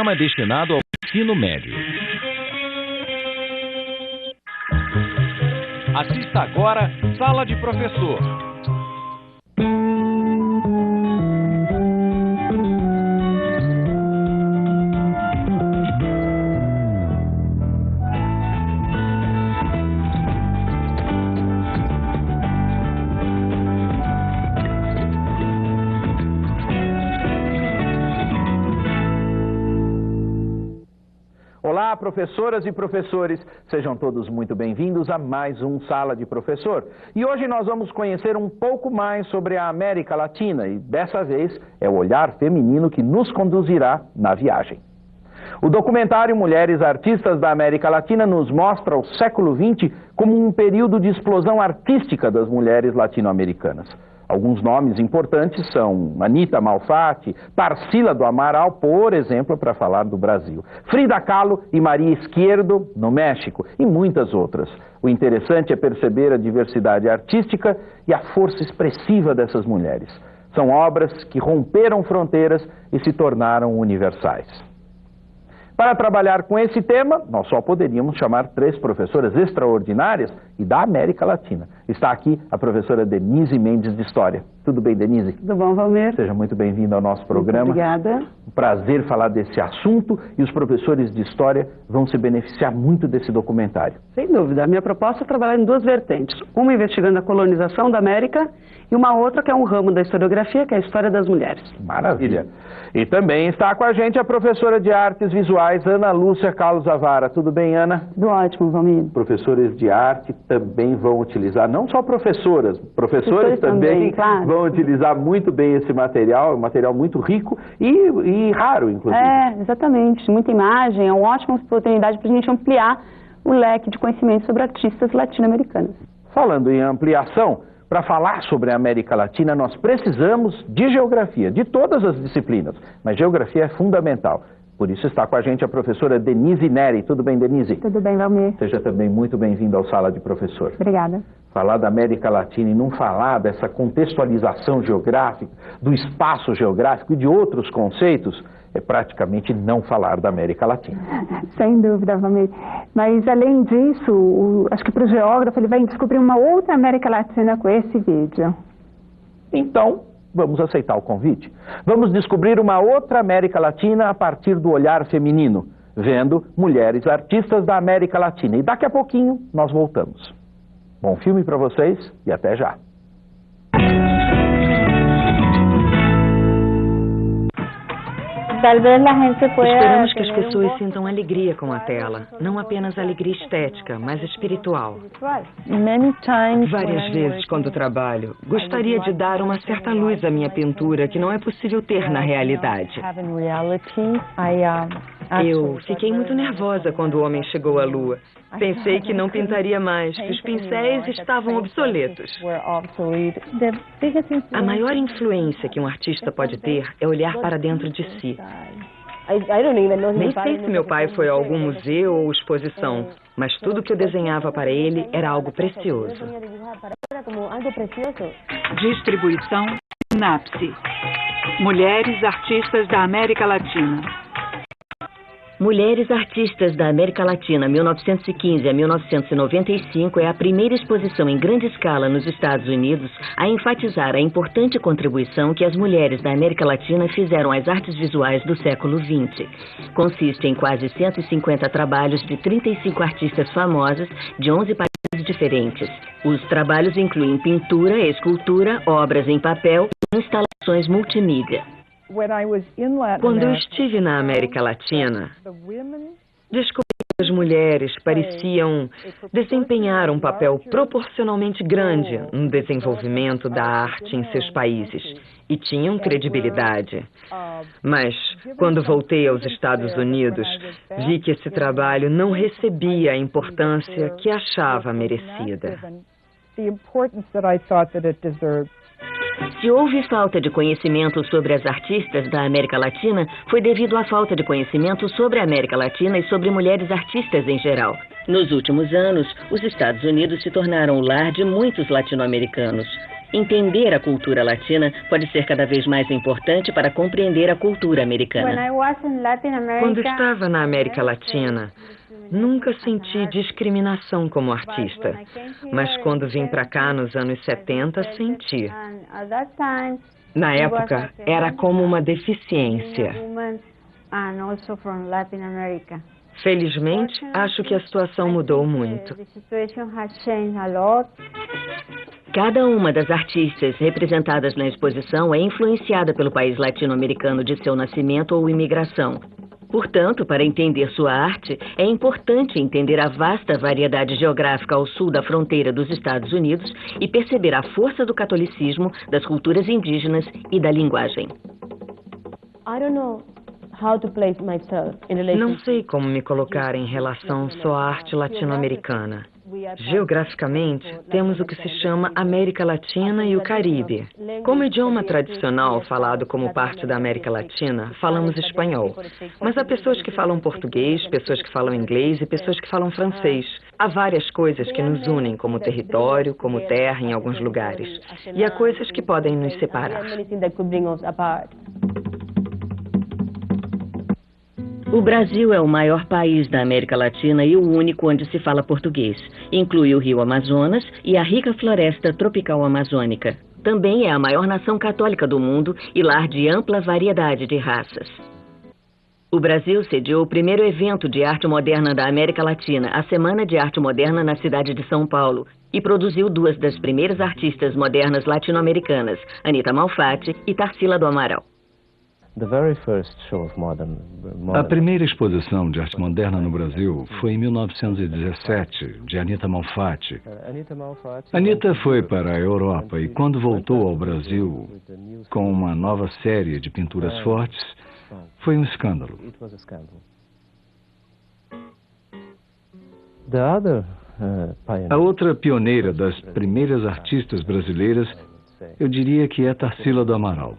programa destinado ao ensino médio. Assista agora Sala de Professor. Olá, professoras e professores, sejam todos muito bem-vindos a mais um Sala de Professor. E hoje nós vamos conhecer um pouco mais sobre a América Latina e dessa vez é o olhar feminino que nos conduzirá na viagem. O documentário Mulheres Artistas da América Latina nos mostra o século XX como um período de explosão artística das mulheres latino-americanas. Alguns nomes importantes são Anita Malfatti, Tarsila do Amaral, por exemplo, para falar do Brasil, Frida Kahlo e Maria Izquierdo, no México, e muitas outras. O interessante é perceber a diversidade artística e a força expressiva dessas mulheres. São obras que romperam fronteiras e se tornaram universais. Para trabalhar com esse tema, nós só poderíamos chamar 3 professoras extraordinárias e da América Latina. Está aqui a professora Denise Mendes de História. Tudo bem, Denise? Tudo bom, Valmir? Seja muito bem-vinda ao nosso programa. Muito obrigada. Um prazer falar desse assunto e os professores de História vão se beneficiar muito desse documentário. Sem dúvida. A minha proposta é trabalhar em 2 vertentes. Uma investigando a colonização da América e uma outra que é um ramo da historiografia, que é a história das mulheres. Maravilha. E também está com a gente a professora de Artes Visuais, Ana Lúcia Carlos Avara. Tudo bem, Ana? Tudo ótimo, Valmir. Professores de arte também vão utilizar, não só professores também claro. Vão utilizar muito bem esse material, um material muito rico e raro, inclusive. É, exatamente. Muita imagem, é uma ótima oportunidade para a gente ampliar o leque de conhecimento sobre artistas latino-americanos. Falando em ampliação, para falar sobre a América Latina, nós precisamos de geografia, de todas as disciplinas, mas geografia é fundamental. Por isso está com a gente a professora Denise Neri. Tudo bem, Denise? Tudo bem, Valmir. Seja também muito bem-vinda ao Sala de Professor. Obrigada. Falar da América Latina e não falar dessa contextualização geográfica, do espaço geográfico e de outros conceitos, é praticamente não falar da América Latina. Sem dúvida, Valmir. Mas, além disso, acho que para o geógrafo ele vai descobrir uma outra América Latina com esse vídeo. Então, vamos aceitar o convite. Vamos descobrir uma outra América Latina a partir do olhar feminino, vendo Mulheres Artistas da América Latina. E daqui a pouquinho nós voltamos. Bom filme para vocês e até já. Esperamos que as pessoas sintam alegria com a tela, não apenas alegria estética, mas espiritual. Várias vezes, quando trabalho, gostaria de dar uma certa luz à minha pintura que não é possível ter na realidade. Eu fiquei muito nervosa quando o homem chegou à Lua. Pensei que não pintaria mais, que os pincéis estavam obsoletos. A maior influência que um artista pode ter é olhar para dentro de si. Nem sei se meu pai foi a algum museu ou exposição, mas tudo que eu desenhava para ele era algo precioso. Distribuição Sinapse. Mulheres Artistas da América Latina. Mulheres Artistas da América Latina, 1915 a 1995, é a primeira exposição em grande escala nos Estados Unidos a enfatizar a importante contribuição que as mulheres da América Latina fizeram às artes visuais do século XX. Consiste em quase 150 trabalhos de 35 artistas famosas de 11 países diferentes. Os trabalhos incluem pintura, escultura, obras em papel e instalações multimídia. Quando eu estive na América Latina, descobri que as mulheres pareciam desempenhar um papel proporcionalmente grande no desenvolvimento da arte em seus países e tinham credibilidade. Mas, quando voltei aos Estados Unidos, vi que esse trabalho não recebia a importância que achava merecida. Se houve falta de conhecimento sobre as artistas da América Latina, foi devido à falta de conhecimento sobre a América Latina e sobre mulheres artistas em geral. Nos últimos anos, os Estados Unidos se tornaram o lar de muitos latino-americanos. Entender a cultura latina pode ser cada vez mais importante para compreender a cultura americana. Quando estava na América Latina, nunca senti discriminação como artista, mas quando vim para cá nos anos 70, senti. Na época, era como uma deficiência. Felizmente, acho que a situação mudou muito. Cada uma das artistas representadas na exposição é influenciada pelo país latino-americano de seu nascimento ou imigração. Portanto, para entender sua arte, é importante entender a vasta variedade geográfica ao sul da fronteira dos Estados Unidos e perceber a força do catolicismo, das culturas indígenas e da linguagem. Não sei como me colocar em relação só à arte latino-americana. Geograficamente, temos o que se chama América Latina e o Caribe. Como idioma tradicional falado como parte da América Latina, falamos espanhol. Mas há pessoas que falam português, pessoas que falam inglês e pessoas que falam francês. Há várias coisas que nos unem como território, como terra em alguns lugares. E há coisas que podem nos separar. O Brasil é o maior país da América Latina e o único onde se fala português. Inclui o rio Amazonas e a rica floresta tropical amazônica. Também é a maior nação católica do mundo e lar de ampla variedade de raças. O Brasil sediou o primeiro evento de arte moderna da América Latina, a Semana de Arte Moderna na cidade de São Paulo, e produziu duas das primeiras artistas modernas latino-americanas, Anita Malfatti e Tarsila do Amaral. A primeira exposição de arte moderna no Brasil foi em 1917, de Anita Malfatti. Anita foi para a Europa e, quando voltou ao Brasil com uma nova série de pinturas fortes, foi um escândalo. A outra pioneira das primeiras artistas brasileiras, eu diria que é Tarsila do Amaral.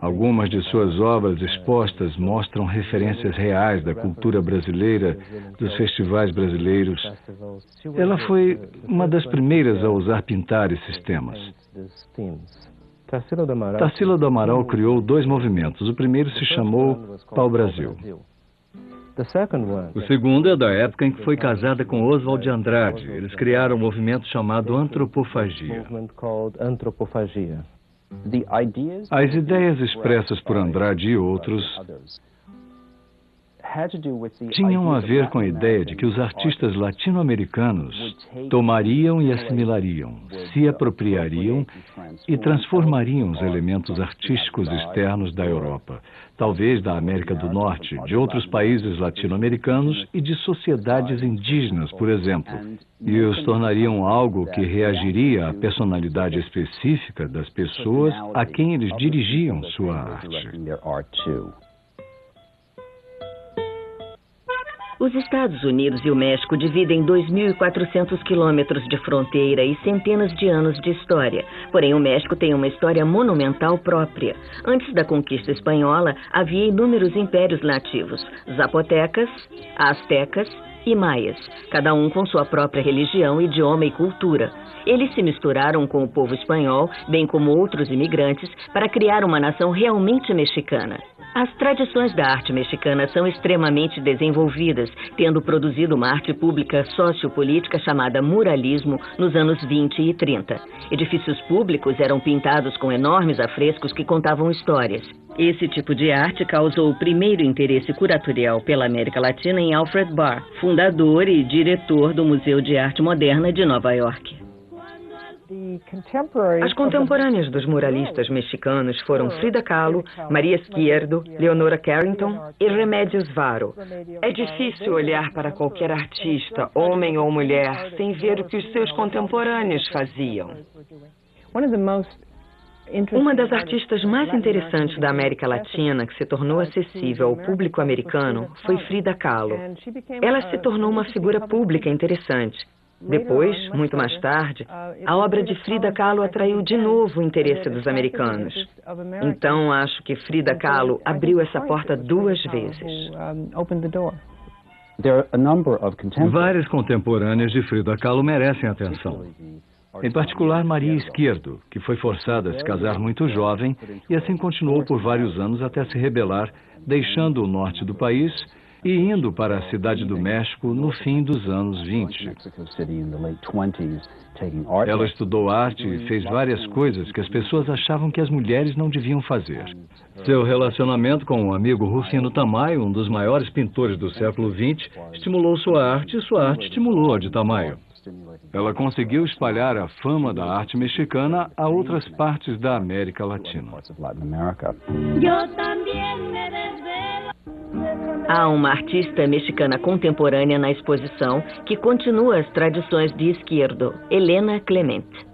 Algumas de suas obras expostas mostram referências reais da cultura brasileira, dos festivais brasileiros. Ela foi uma das primeiras a usar pintar esses temas. Tarsila do Amaral criou dois movimentos. O primeiro se chamou Pau-Brasil. O segundo é da época em que foi casada com Oswald de Andrade. Eles criaram um movimento chamado Antropofagia. As ideias expressas por Andrade e outros tinham a ver com a ideia de que os artistas latino-americanos tomariam e assimilariam, se apropriariam e transformariam os elementos artísticos externos da Europa, talvez da América do Norte, de outros países latino-americanos e de sociedades indígenas, por exemplo, e os tornariam algo que reagiria à personalidade específica das pessoas a quem eles dirigiam sua arte. Os Estados Unidos e o México dividem 2.400 quilômetros de fronteira e centenas de anos de história. Porém, o México tem uma história monumental própria. Antes da conquista espanhola, havia inúmeros impérios nativos: zapotecas, astecas e maias, cada um com sua própria religião, idioma e cultura. Eles se misturaram com o povo espanhol, bem como outros imigrantes, para criar uma nação realmente mexicana. As tradições da arte mexicana são extremamente desenvolvidas, tendo produzido uma arte pública sociopolítica chamada muralismo nos anos 20 e 30. Edifícios públicos eram pintados com enormes afrescos que contavam histórias. Esse tipo de arte causou o primeiro interesse curatorial pela América Latina em Alfred Barr, fundador e diretor do Museu de Arte Moderna de Nova York. As contemporâneas dos muralistas mexicanos foram Frida Kahlo, Maria Schierdo, Leonora Carrington e Remedios Varo. É difícil olhar para qualquer artista, homem ou mulher, sem ver o que os seus contemporâneos faziam. Uma das artistas mais interessantes da América Latina que se tornou acessível ao público americano foi Frida Kahlo. Ela se tornou uma figura pública interessante. Depois, muito mais tarde, a obra de Frida Kahlo atraiu de novo o interesse dos americanos. Então, acho que Frida Kahlo abriu essa porta duas vezes. Várias contemporâneas de Frida Kahlo merecem atenção. Em particular, Maria Izquierdo, que foi forçada a se casar muito jovem e assim continuou por vários anos até se rebelar, deixando o norte do país e indo para a Cidade do México no fim dos anos 20. Ela estudou arte e fez várias coisas que as pessoas achavam que as mulheres não deviam fazer. Seu relacionamento com o amigo Rufino Tamayo, um dos maiores pintores do século XX, estimulou sua arte e sua arte estimulou a de Tamayo. Ela conseguiu espalhar a fama da arte mexicana a outras partes da América Latina. Há uma artista mexicana contemporânea na exposição que continua as tradições de Izquierdo, Elena Clemente.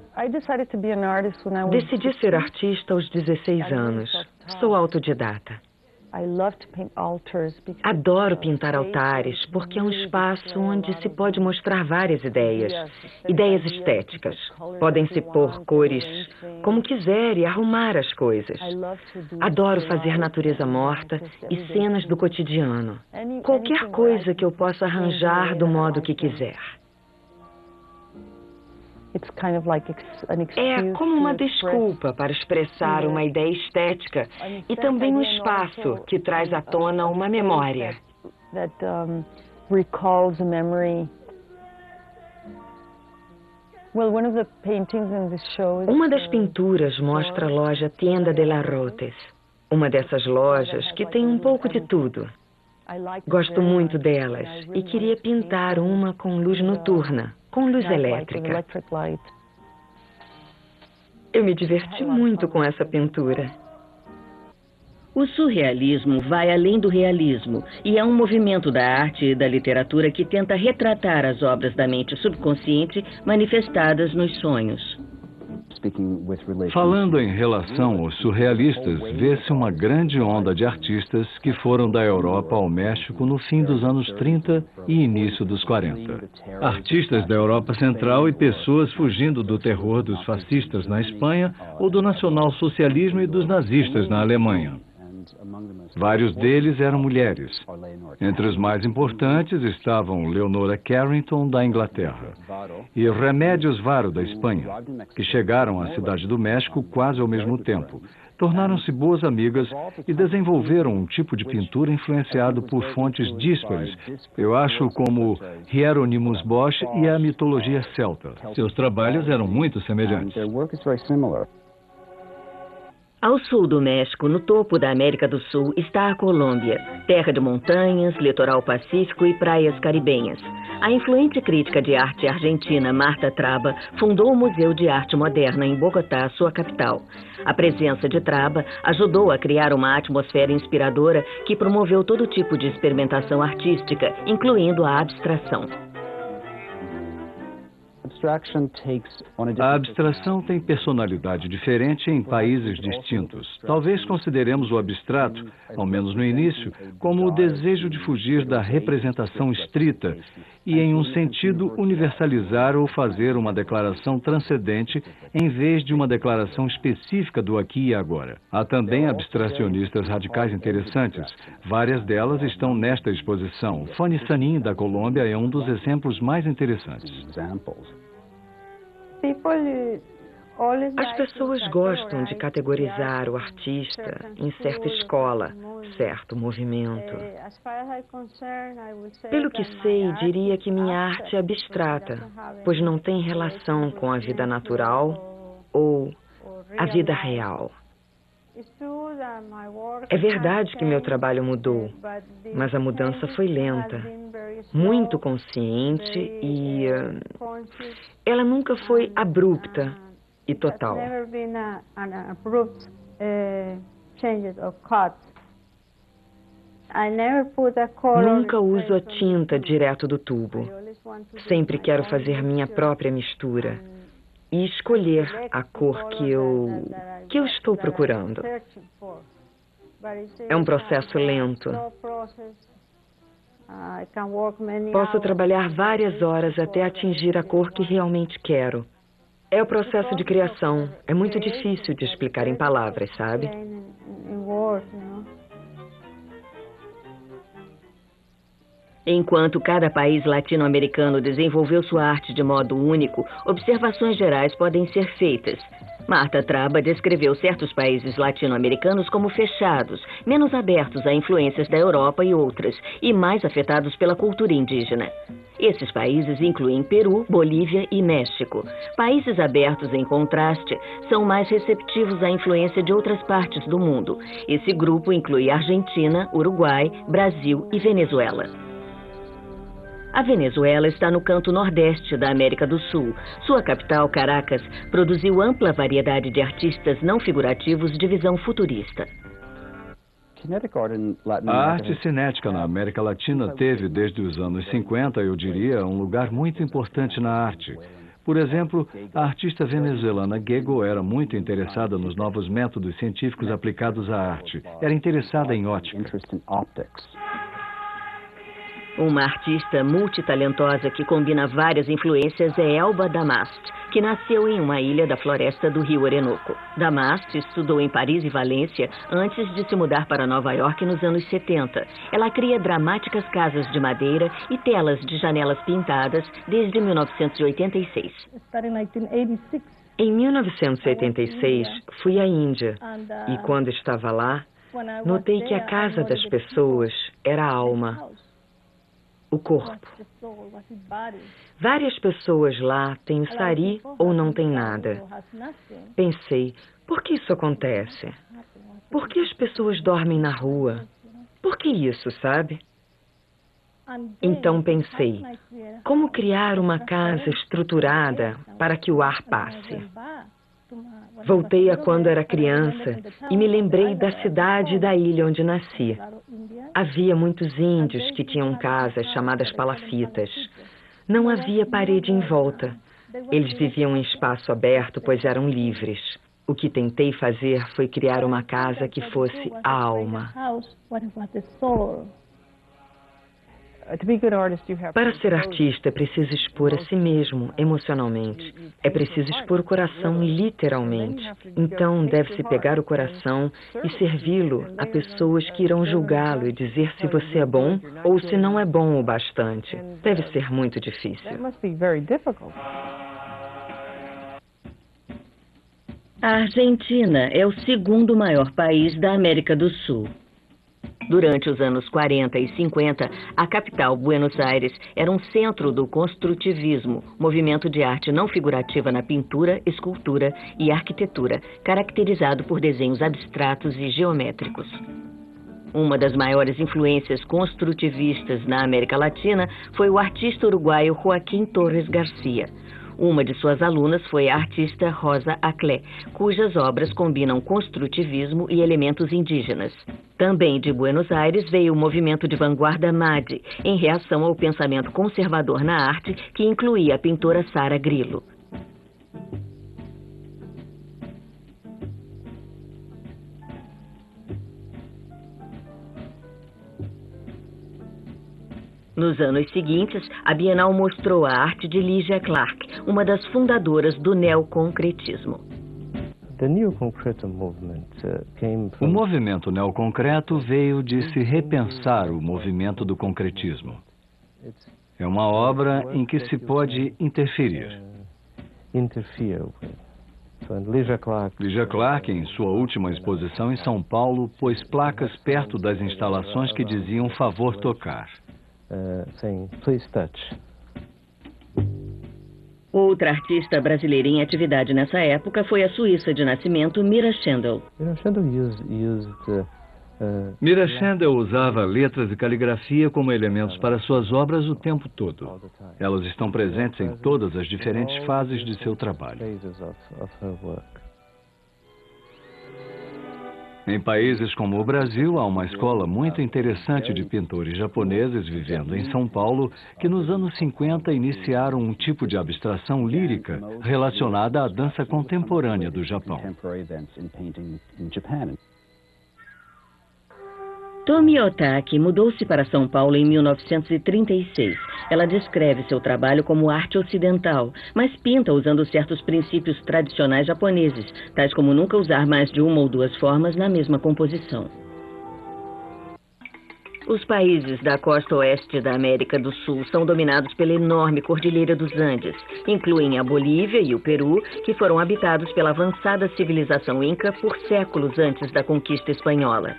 Decidi ser artista aos 16 anos. Sou autodidata. Adoro pintar altares porque é um espaço onde se pode mostrar várias ideias. Ideias estéticas. Podem se pôr cores como quiser e arrumar as coisas. Adoro fazer natureza morta e cenas do cotidiano. Qualquer coisa que eu possa arranjar do modo que quiser. É como uma desculpa para expressar uma ideia estética e também um espaço que traz à tona uma memória. Uma das pinturas mostra a loja Tienda de la Rotes, uma dessas lojas que tem um pouco de tudo. Gosto muito delas e queria pintar uma com luz noturna, com luz elétrica. Eu me diverti muito com essa pintura. O surrealismo vai além do realismo e é um movimento da arte e da literatura que tenta retratar as obras da mente subconsciente manifestadas nos sonhos. Falando em relação aos surrealistas, vê-se uma grande onda de artistas que foram da Europa ao México no fim dos anos 30 e início dos 40. Artistas da Europa Central e pessoas fugindo do terror dos fascistas na Espanha ou do nacionalsocialismo e dos nazistas na Alemanha. Vários deles eram mulheres. Entre os mais importantes estavam Leonora Carrington, da Inglaterra, e Remedios Varo, da Espanha, que chegaram à Cidade do México quase ao mesmo tempo. Tornaram-se boas amigas e desenvolveram um tipo de pintura influenciado por fontes díspares, eu acho, como Hieronymus Bosch e a mitologia celta. Seus trabalhos eram muito semelhantes. Ao sul do México, no topo da América do Sul, está a Colômbia, terra de montanhas, litoral pacífico e praias caribenhas. A influente crítica de arte argentina Marta Traba fundou o Museu de Arte Moderna em Bogotá, sua capital. A presença de Traba ajudou a criar uma atmosfera inspiradora que promoveu todo tipo de experimentação artística, incluindo a abstração. A abstração tem personalidade diferente em países distintos. Talvez consideremos o abstrato, ao menos no início, como o desejo de fugir da representação estrita e, em um sentido, universalizar ou fazer uma declaração transcendente em vez de uma declaração específica do aqui e agora. Há também abstracionistas radicais interessantes. Várias delas estão nesta exposição. Fanny Sanin, da Colômbia, é um dos exemplos mais interessantes. As pessoas gostam de categorizar o artista em certa escola, certo movimento. Pelo que sei, diria que minha arte é abstrata, pois não tem relação com a vida natural ou a vida real. É verdade que meu trabalho mudou, mas a mudança foi lenta, muito consciente e ela nunca foi abrupta e total. Nunca uso a tinta direto do tubo. Sempre quero fazer minha própria mistura e escolher a cor que eu estou procurando. É um processo lento. Posso trabalhar várias horas até atingir a cor que realmente quero. É o processo de criação. É muito difícil de explicar em palavras, sabe? Enquanto cada país latino-americano desenvolveu sua arte de modo único, observações gerais podem ser feitas. Marta Traba descreveu certos países latino-americanos como fechados, menos abertos a influências da Europa e outras, e mais afetados pela cultura indígena. Esses países incluem Peru, Bolívia e México. Países abertos, em contraste, são mais receptivos à influência de outras partes do mundo. Esse grupo inclui Argentina, Uruguai, Brasil e Venezuela. A Venezuela está no canto nordeste da América do Sul. Sua capital, Caracas, produziu ampla variedade de artistas não figurativos de visão futurista. A arte cinética na América Latina teve, desde os anos 50, eu diria, um lugar muito importante na arte. Por exemplo, a artista venezuelana Gego era muito interessada nos novos métodos científicos aplicados à arte. Era interessada em ótica. Uma artista multitalentosa que combina várias influências é Elba Damast, que nasceu em uma ilha da floresta do rio Orinoco. Damast estudou em Paris e Valência antes de se mudar para Nova York nos anos 70. Ela cria dramáticas casas de madeira e telas de janelas pintadas desde 1986. Em 1986, fui à Índia e quando estava lá, notei que a casa das pessoas era a alma. O corpo. Várias pessoas lá têm o sari ou não têm nada. Pensei, por que isso acontece? Por que as pessoas dormem na rua? Por que isso, sabe? Então pensei, como criar uma casa estruturada para que o ar passe? Voltei a quando era criança e me lembrei da cidade e da ilha onde nasci. Havia muitos índios que tinham casas chamadas palafitas. Não havia parede em volta. Eles viviam em espaço aberto, pois eram livres. O que tentei fazer foi criar uma casa que fosse a alma. Para ser artista, é preciso expor a si mesmo, emocionalmente. É preciso expor o coração, literalmente. Então, deve-se pegar o coração e servi-lo a pessoas que irão julgá-lo e dizer se você é bom ou se não é bom o bastante. Deve ser muito difícil. A Argentina é o segundo maior país da América do Sul. Durante os anos 40 e 50, a capital, Buenos Aires, era um centro do construtivismo, movimento de arte não figurativa na pintura, escultura e arquitetura, caracterizado por desenhos abstratos e geométricos. Uma das maiores influências construtivistas na América Latina foi o artista uruguaio Joaquim Torres Garcia. Uma de suas alunas foi a artista Rosa Aclé, cujas obras combinam construtivismo e elementos indígenas. Também de Buenos Aires veio o movimento de vanguarda MADI, em reação ao pensamento conservador na arte que incluía a pintora Sara Grillo. Nos anos seguintes, a Bienal mostrou a arte de Lygia Clark, uma das fundadoras do neoconcretismo. O movimento neoconcreto veio de se repensar o movimento do concretismo. É uma obra em que se pode interferir. Lygia Clark, em sua última exposição em São Paulo, pôs placas perto das instalações que diziam "favor tocar". Outra artista brasileira em atividade nessa época foi a suíça de nascimento Mira Schendel. Mira Schendel usava letras e caligrafia como elementos para suas obras o tempo todo. Elas estão presentes em todas as diferentes fases de seu trabalho. Em países como o Brasil, há uma escola muito interessante de pintores japoneses vivendo em São Paulo que nos anos 50 iniciaram um tipo de abstração lírica relacionada à dança contemporânea do Japão. Tomi Otaki mudou-se para São Paulo em 1936. Ela descreve seu trabalho como arte ocidental, mas pinta usando certos princípios tradicionais japoneses, tais como nunca usar mais de uma ou duas formas na mesma composição. Os países da costa oeste da América do Sul são dominados pela enorme Cordilheira dos Andes. Incluem a Bolívia e o Peru, que foram habitados pela avançada civilização inca por séculos antes da conquista espanhola.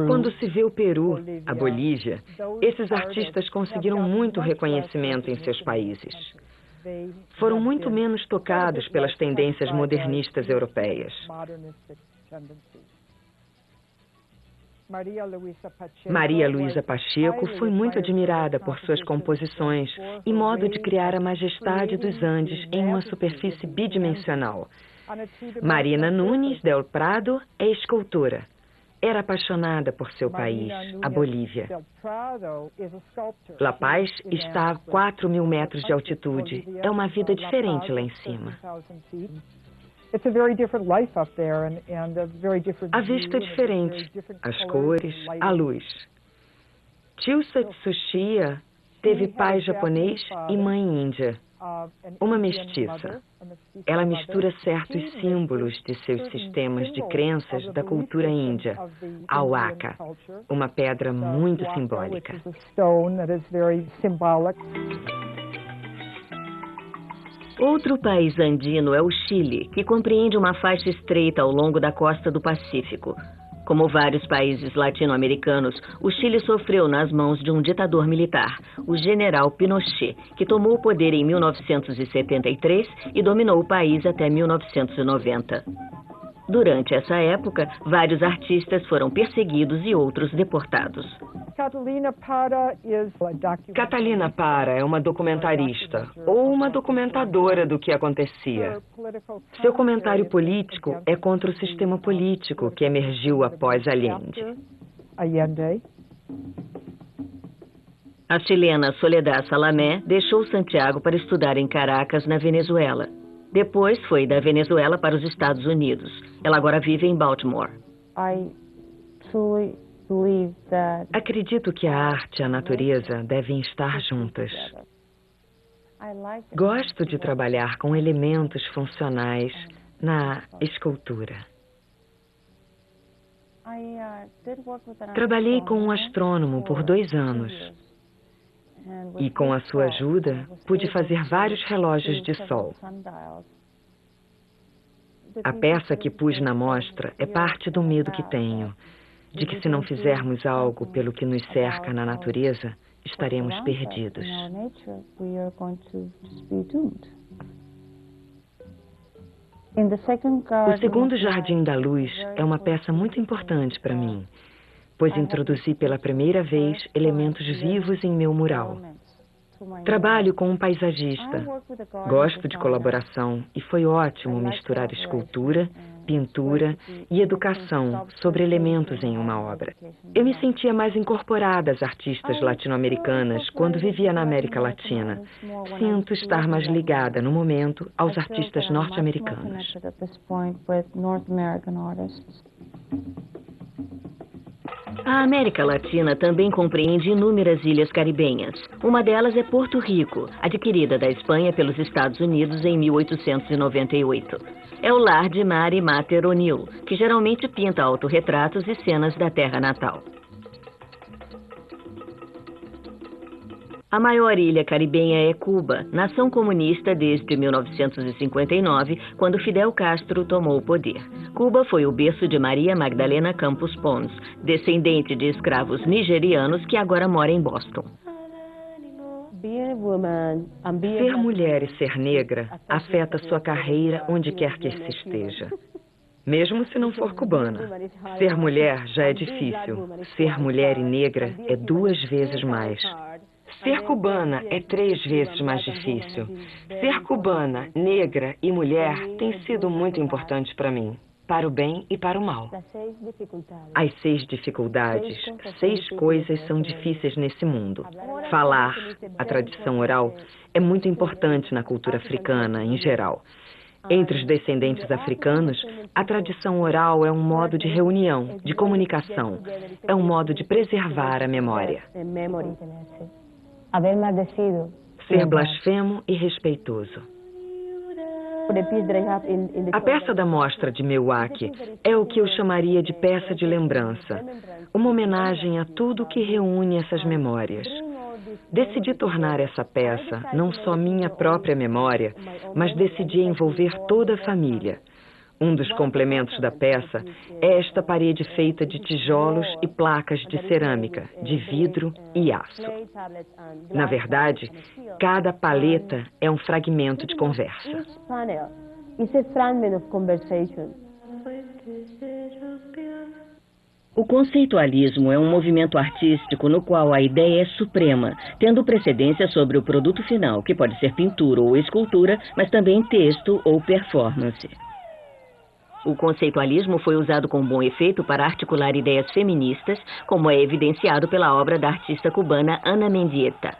Quando se vê o Peru, a Bolívia, esses artistas conseguiram muito reconhecimento em seus países. Foram muito menos tocados pelas tendências modernistas europeias. Maria Luísa Pacheco foi muito admirada por suas composições e modo de criar a majestade dos Andes em uma superfície bidimensional. Marina Nunes del Prado é escultora. Era apaixonada por seu país, a Bolívia. La Paz está a 4.000 metros de altitude. É uma vida diferente lá em cima. A vista é diferente, as cores, a luz. Chilsa Tsuchiya teve pai japonês e mãe índia, uma mestiça. Ela mistura certos símbolos de seus sistemas de crenças da cultura índia, a huaca, uma pedra muito simbólica. Outro país andino é o Chile, que compreende uma faixa estreita ao longo da costa do Pacífico. Como vários países latino-americanos, o Chile sofreu nas mãos de um ditador militar, o general Pinochet, que tomou o poder em 1973 e dominou o país até 1990. Durante essa época, vários artistas foram perseguidos e outros deportados. Catalina Para é uma documentarista, ou uma documentadora do que acontecia. Seu comentário político é contra o sistema político que emergiu após Allende. A chilena Soledad Salamé deixou Santiago para estudar em Caracas, na Venezuela. Depois foi da Venezuela para os Estados Unidos. Ela agora vive em Baltimore. Acredito que a arte e a natureza devem estar juntas. Gosto de trabalhar com elementos funcionais na escultura. Trabalhei com um astrônomo por 2 anos. E com a sua ajuda, pude fazer vários relógios de sol. A peça que pus na mostra é parte do medo que tenho, de que se não fizermos algo pelo que nos cerca na natureza, estaremos perdidos. O segundo Jardim da Luz é uma peça muito importante para mim, pois introduzi pela primeira vez elementos vivos em meu mural. Trabalho com um paisagista. Gosto de colaboração e foi ótimo misturar escultura, pintura e educação sobre elementos em uma obra. Eu me sentia mais incorporada às artistas latino-americanas quando vivia na América Latina. Sinto estar mais ligada, no momento, aos artistas norte-americanos. A América Latina também compreende inúmeras ilhas caribenhas. Uma delas é Porto Rico, adquirida da Espanha pelos Estados Unidos em 1898. É o lar de Mary Mater O'Neill, que geralmente pinta autorretratos e cenas da terra natal. A maior ilha caribenha é Cuba, nação comunista desde 1959, quando Fidel Castro tomou o poder. Cuba foi o berço de Maria Magdalena Campos Pons, descendente de escravos nigerianos que agora mora em Boston. Ser mulher e ser negra afeta sua carreira onde quer que se esteja. Mesmo se não for cubana. Ser mulher já é difícil. Ser mulher e negra é 2 vezes mais. Ser cubana é 3 vezes mais difícil. Ser cubana, negra e mulher tem sido muito importante para mim, para o bem e para o mal. As 6 dificuldades, 6 coisas são difíceis nesse mundo. Falar, a tradição oral, é muito importante na cultura africana em geral. Entre os descendentes africanos, a tradição oral é um modo de reunião, de comunicação. É um modo de preservar a memória. Ser blasfemo e respeitoso. A peça da mostra de Milwaukee é o que eu chamaria de peça de lembrança, uma homenagem a tudo que reúne essas memórias. Decidi tornar essa peça não só minha própria memória, mas decidi envolver toda a família. Um dos complementos da peça é esta parede feita de tijolos e placas de cerâmica, de vidro e aço. Na verdade, cada paleta é um fragmento de conversa. O conceitualismo é um movimento artístico no qual a ideia é suprema, tendo precedência sobre o produto final, que pode ser pintura ou escultura, mas também texto ou performance. O conceitualismo foi usado com bom efeito para articular ideias feministas, como é evidenciado pela obra da artista cubana Ana Mendieta.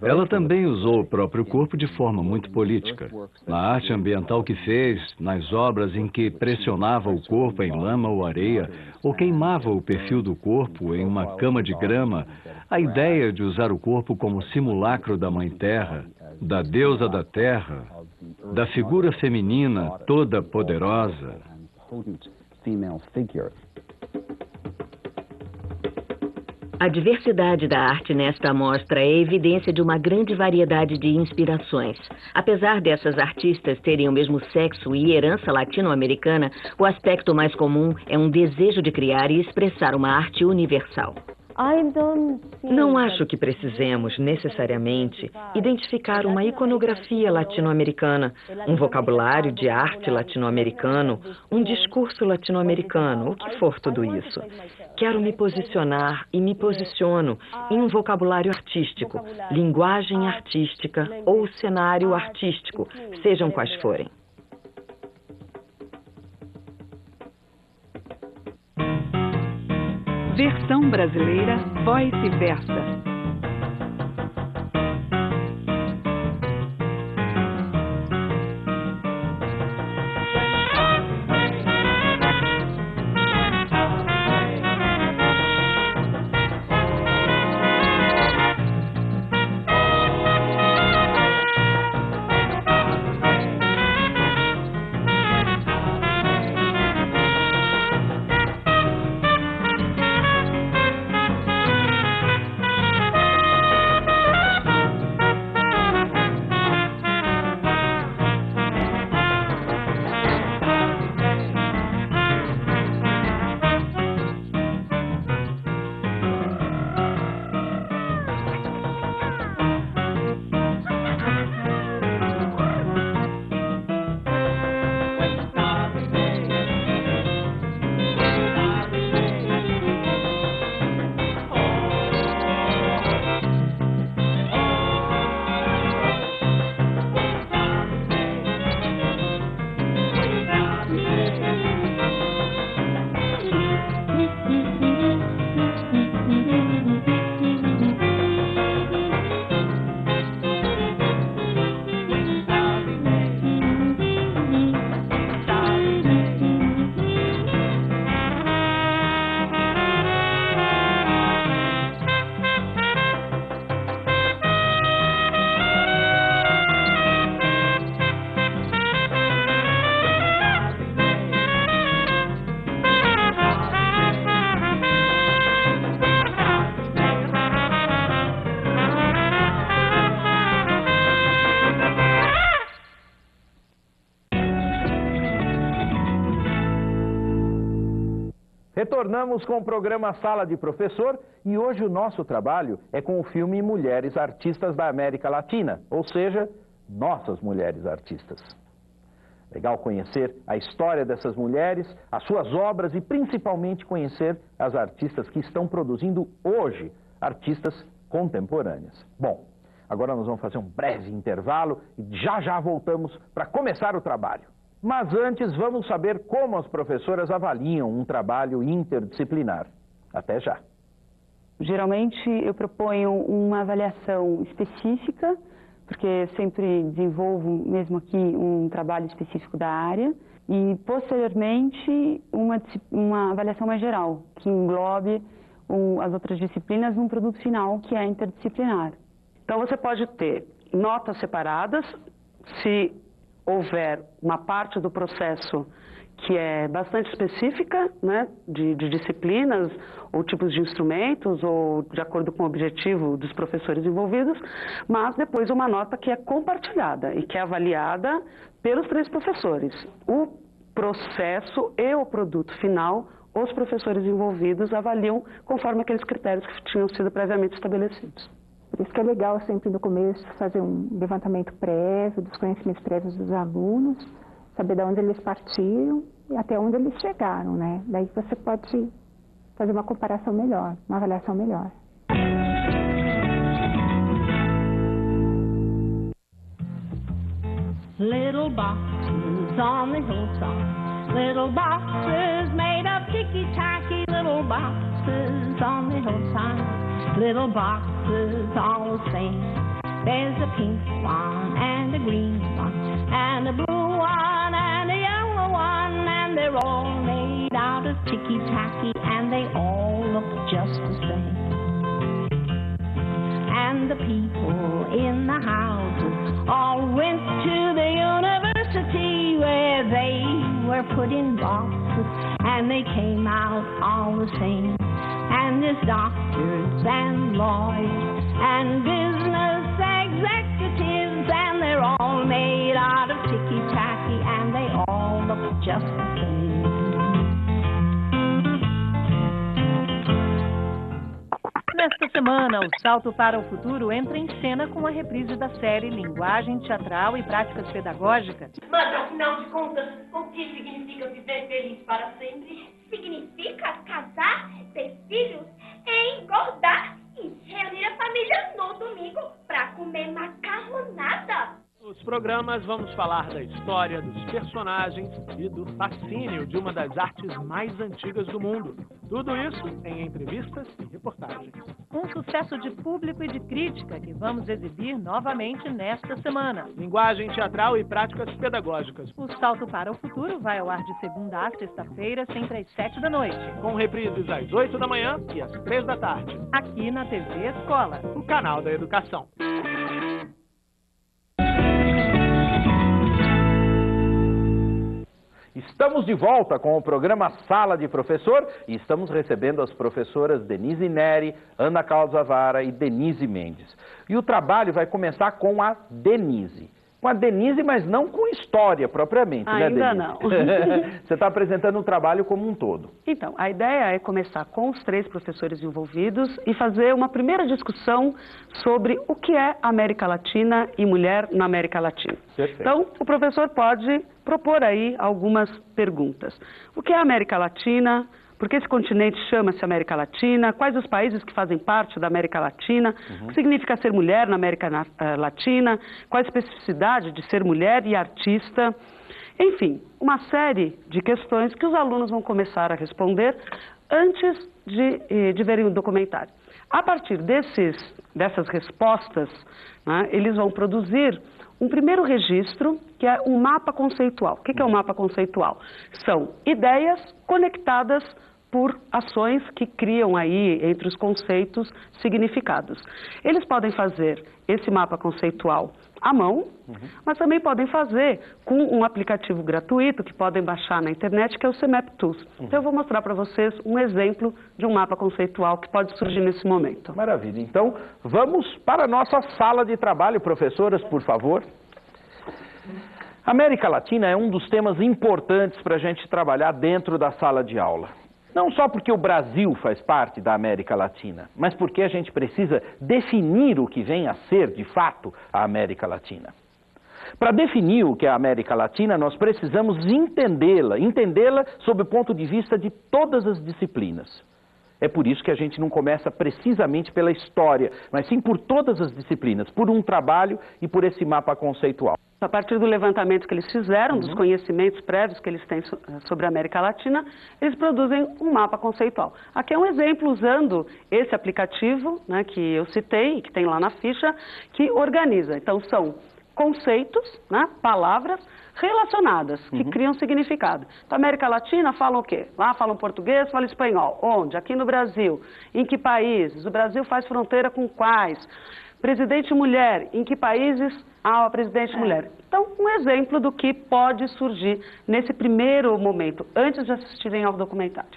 Ela também usou o próprio corpo de forma muito política. Na arte ambiental que fez, nas obras em que pressionava o corpo em lama ou areia, ou queimava o perfil do corpo em uma cama de grama, a ideia de usar o corpo como simulacro da Mãe Terra, da deusa da terra, da figura feminina toda poderosa. A diversidade da arte nesta amostra é evidência de uma grande variedade de inspirações. Apesar dessas artistas terem o mesmo sexo e herança latino-americana, o aspecto mais comum é um desejo de criar e expressar uma arte universal. Não acho que precisemos, necessariamente, identificar uma iconografia latino-americana, um vocabulário de arte latino-americano, um discurso latino-americano, o que for tudo isso. Quero me posicionar e me posiciono em um vocabulário artístico, linguagem artística ou cenário artístico, sejam quais forem. Versão brasileira, Voz e Versa. Retornamos com o programa Sala de Professor e hoje o nosso trabalho é com o filme Mulheres Artistas da América Latina, ou seja, Nossas Mulheres Artistas. Legal conhecer a história dessas mulheres, as suas obras e principalmente conhecer as artistas que estão produzindo hoje, artistas contemporâneas. Bom, agora nós vamos fazer um breve intervalo e já voltamos para começar o trabalho. Mas antes, vamos saber como as professoras avaliam um trabalho interdisciplinar. Até já. Geralmente, eu proponho uma avaliação específica, porque sempre desenvolvo, mesmo aqui, um trabalho específico da área, e, posteriormente, uma avaliação mais geral, que englobe as outras disciplinas num produto final, que é interdisciplinar. Então, você pode ter notas separadas, se houver uma parte do processo que é bastante específica, né, de disciplinas ou tipos de instrumentos ou de acordo com o objetivo dos professores envolvidos, mas depois uma nota que é compartilhada e que é avaliada pelos 3 professores. O processo e o produto final, os professores envolvidos avaliam conforme aqueles critérios que tinham sido previamente estabelecidos. Por isso que é legal sempre no começo fazer um levantamento prévio, dos conhecimentos prévios dos alunos, saber de onde eles partiram e até onde eles chegaram, né? Daí você pode fazer uma comparação melhor, uma avaliação melhor. Little boxes on the hillside, little boxes made of ticky-tacky, little boxes on the hillside, little boxes all the same. There's a pink one and a green one and a blue one and a yellow one, and they're all made out of ticky-tacky and they all look just the same. And the people in the houses all went to the university where they were put in boxes and they came out all the same. And there's doctors and lawyers and business executives, and they're all made out of ticky-tacky and they all look just the same. Nesta semana, o Salto para o Futuro entra em cena com a reprise da série Linguagem Teatral e Práticas Pedagógicas. Mas, afinal de contas, o que significa viver feliz para sempre? Significa casar, ter filhos, engordar e reunir a família no domingo para comer macarronada. Nos programas vamos falar da história, dos personagens e do fascínio de uma das artes mais antigas do mundo. Tudo isso em entrevistas e reportagens. Um sucesso de público e de crítica que vamos exibir novamente nesta semana. Linguagem teatral e práticas pedagógicas. O Salto para o Futuro vai ao ar de segunda a sexta-feira, sempre às 7 da noite. Com reprises às 8 da manhã e às 3 da tarde. Aqui na TV Escola, o canal da educação. Estamos de volta com o programa Sala de Professor e estamos recebendo as professoras Denise Neri, Ana Calzavara e Denise Mendes. E o trabalho vai começar com a Denise. Com a Denise, mas não com história propriamente, né, Denise? Ainda não. Você está apresentando o trabalho como um todo. Então, a ideia é começar com os 3 professores envolvidos e fazer uma primeira discussão sobre o que é América Latina e mulher na América Latina. Perfeito. Então, o professor pode propor aí algumas perguntas. O que é a América Latina? Por que esse continente chama-se América Latina? Quais os países que fazem parte da América Latina? O que significa ser mulher na América Latina? Qual a especificidade de ser mulher e artista? Enfim, uma série de questões que os alunos vão começar a responder antes de verem o documentário. A partir dessas respostas, né, eles vão produzir um primeiro registro, que é um mapa conceitual. O que é um mapa conceitual? São ideias conectadas por ações que criam aí, entre os conceitos, significados. Eles podem fazer esse mapa conceitual à mão, mas também podem fazer com um aplicativo gratuito que podem baixar na internet, que é o CMAP Tools. Então eu vou mostrar para vocês um exemplo de um mapa conceitual que pode surgir nesse momento. Maravilha. Então, vamos para a nossa sala de trabalho, professoras, por favor. América Latina é um dos temas importantes para a gente trabalhar dentro da sala de aula. Não só porque o Brasil faz parte da América Latina, mas porque a gente precisa definir o que vem a ser, de fato, a América Latina. Para definir o que é a América Latina, nós precisamos entendê-la sob o ponto de vista de todas as disciplinas. É por isso que a gente não começa precisamente pela história, mas sim por todas as disciplinas, por um trabalho e por esse mapa conceitual. A partir do levantamento que eles fizeram, dos conhecimentos prévios que eles têm sobre a América Latina, eles produzem um mapa conceitual. Aqui é um exemplo usando esse aplicativo, né, que eu citei, que tem lá na ficha, que organiza. Então são conceitos, né, palavras relacionadas, que criam significado. Então, a América Latina fala o quê? Lá falam português, falam espanhol. Onde? Aqui no Brasil. Em que países? O Brasil faz fronteira com quais? Presidente mulher, em que países há uma presidente mulher? Então, um exemplo do que pode surgir nesse primeiro momento, antes de assistirem ao documentário.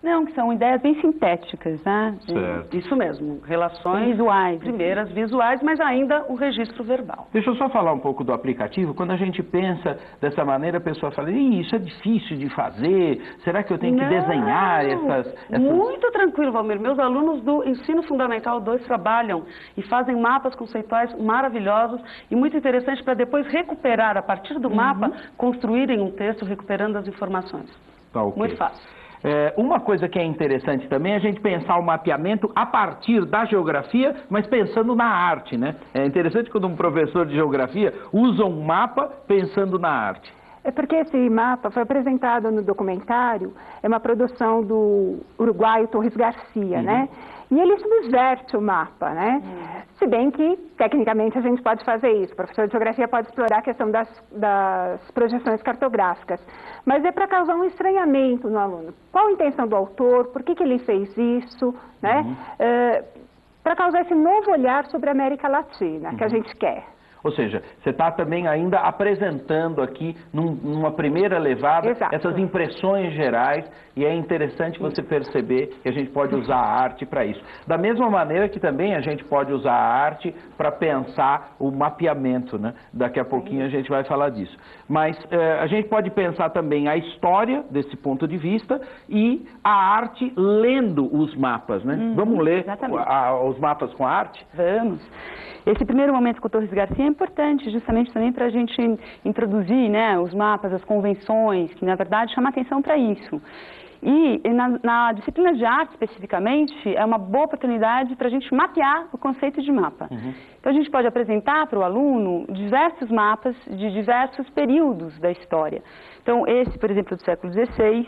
Não, que são ideias bem sintéticas, né? Certo. Isso mesmo, relações visuais. Primeiras visuais, mas ainda o registro verbal. Deixa eu só falar um pouco do aplicativo. Quando a gente pensa dessa maneira, a pessoa fala, isso é difícil de fazer, será que eu tenho que desenhar essas... Muito tranquilo, Valmir. Meus alunos do Ensino Fundamental 2 trabalham e fazem mapas conceituais maravilhosos e muito interessantes para depois recuperar, a partir do mapa, construírem um texto recuperando as informações. Tá, ok. Muito fácil. Uma coisa que é interessante também é a gente pensar o mapeamento a partir da geografia, mas pensando na arte, né? É interessante quando um professor de geografia usa um mapa pensando na arte. É porque esse mapa foi apresentado no documentário, é uma produção do uruguaio Torres Garcia, né? E ele subverte o mapa, né? Se bem que, tecnicamente, a gente pode fazer isso. O professor de geografia pode explorar a questão das projeções cartográficas. Mas é para causar um estranhamento no aluno. Qual a intenção do autor? Por que ele fez isso? Né? Para causar esse novo olhar sobre a América Latina, que a gente quer. Ou seja, você está também ainda apresentando aqui, numa primeira levada, essas impressões gerais, e é interessante você perceber que a gente pode usar a arte para isso. Da mesma maneira que também a gente pode usar a arte para pensar o mapeamento, né? Daqui a pouquinho a gente vai falar disso. Mas a gente pode pensar também a história desse ponto de vista e a arte lendo os mapas, né? Vamos ler os mapas com a arte? Vamos. Esse primeiro momento com o Torres Garcia é importante justamente também para a gente introduzir, né, os mapas, as convenções, que na verdade chama atenção para isso. E na disciplina de arte, especificamente, é uma boa oportunidade para a gente mapear o conceito de mapa. Então a gente pode apresentar para o aluno diversos mapas de diversos períodos da história. Então esse, por exemplo, do século XVI,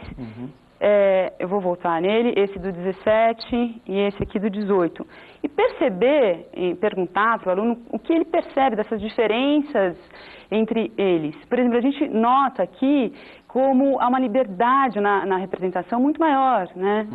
eu vou voltar nele, esse do 17 e esse aqui do 18. E perceber, e perguntar para o aluno o que ele percebe dessas diferenças entre eles. Por exemplo, a gente nota aqui como há uma liberdade na representação muito maior, né?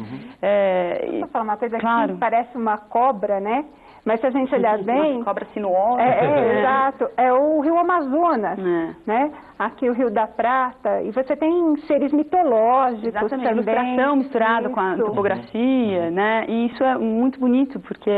Vou falar uma coisa aqui, parece uma cobra, né? Mas se a gente olhar bem... Uma cobra sinuosa. Exato. É o rio Amazonas, né? Aqui o Rio da Prata. E você tem seres mitológicos também. A ilustração misturada com a topografia, né? E isso é muito bonito, porque